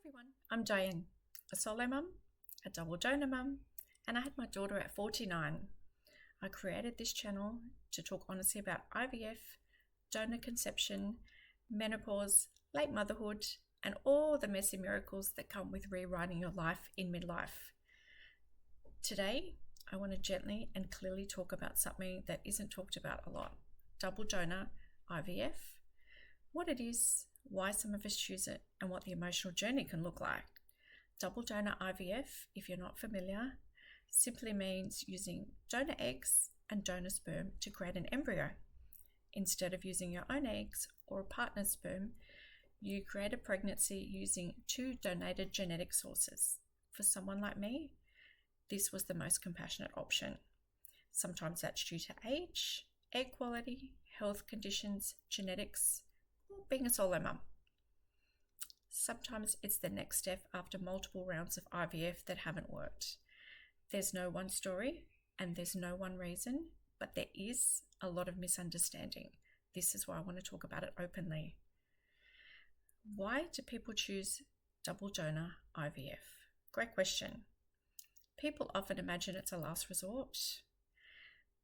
everyone, I'm Dianne, a solo mum, a double donor mum, and I had my daughter at 49. I created this channel to talk honestly about IVF, donor conception, menopause, late motherhood, and all the messy miracles that come with rewriting your life in midlife. Today, I want to gently and clearly talk about something that isn't talked about a lot: double donor IVF, what it is, why some of us choose it, and what the emotional journey can look like. Double donor IVF, if you're not familiar, simply means using donor eggs and donor sperm to create an embryo. Instead of using your own eggs or a partner's sperm, you create a pregnancy using two donated genetic sources. For someone like me, this was the most compassionate option. Sometimes that's due to age, egg quality, health conditions, genetics, or being a solo mum. Sometimes it's the next step after multiple rounds of IVF that haven't worked. There's no one story and there's no one reason, but there is a lot of misunderstanding. This is why I want to talk about it openly. Why do people choose double donor IVF? Great question. People often imagine it's a last resort,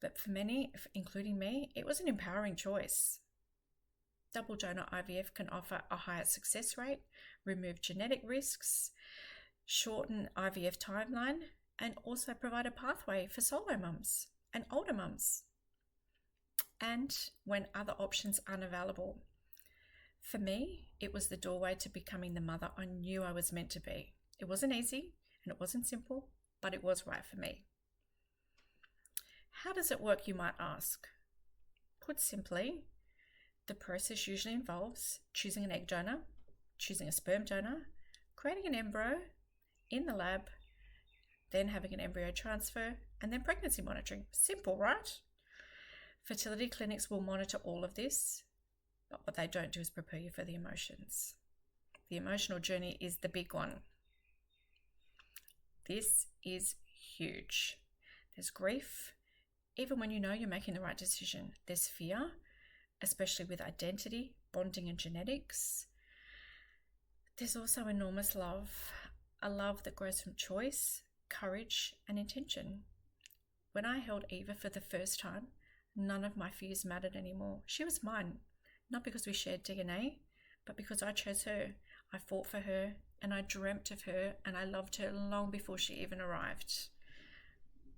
but for many, including me, it was an empowering choice. Double donor IVF can offer a higher success rate, remove genetic risks, shorten IVF timeline, and also provide a pathway for solo mums and older mums, and when other options aren't available. For me, it was the doorway to becoming the mother I knew I was meant to be. It wasn't easy and it wasn't simple, but it was right for me. How does it work, you might ask? Put simply, the process usually involves choosing an egg donor, choosing a sperm donor, creating an embryo in the lab, then having an embryo transfer, and then pregnancy monitoring. Simple, right? Fertility clinics will monitor all of this, but what they don't do is prepare you for the emotions. The emotional journey is the big one. This is huge. There's grief, even when you know you're making the right decision. There's fear, especially with identity, bonding, and genetics. There's also enormous love, a love that grows from choice, courage, and intention. When I held Eva for the first time, none of my fears mattered anymore. She was mine, not because we shared DNA, but because I chose her. I fought for her, and I dreamt of her, and I loved her long before she even arrived.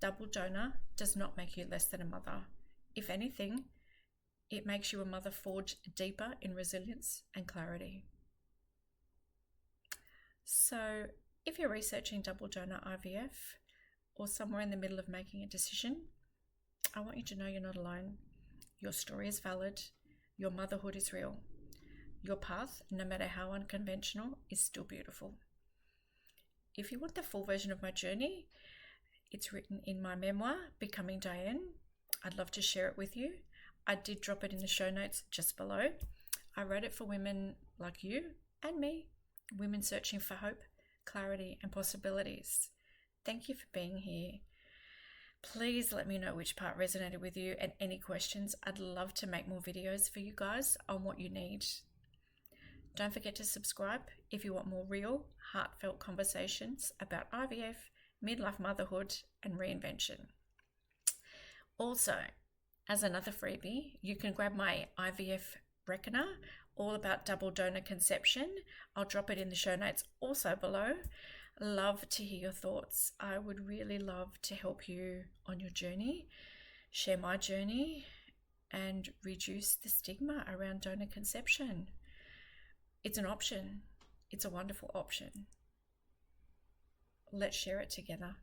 Double donor does not make you less than a mother. If anything, it makes you a mother forged deeper in resilience and clarity. So, if you're researching double donor IVF or somewhere in the middle of making a decision, I want you to know you're not alone. Your story is valid. Your motherhood is real. Your path, no matter how unconventional, is still beautiful. If you want the full version of my journey, it's written in my memoir, Becoming Dianne. I'd love to share it with you. I did drop it in the show notes just below. I wrote it for women like you and me, women searching for hope, clarity, and possibilities. Thank you for being here. Please let me know which part resonated with you and any questions. I'd love to make more videos for you guys on what you need. Don't forget to subscribe if you want more real, heartfelt conversations about IVF, midlife motherhood, and reinvention. Also, as another freebie, you can grab my IVF Reckoner, all about double donor conception. I'll drop it in the show notes also below. Love to hear your thoughts. I would really love to help you on your journey, share my journey, and reduce the stigma around donor conception. It's an option. It's a wonderful option. Let's share it together.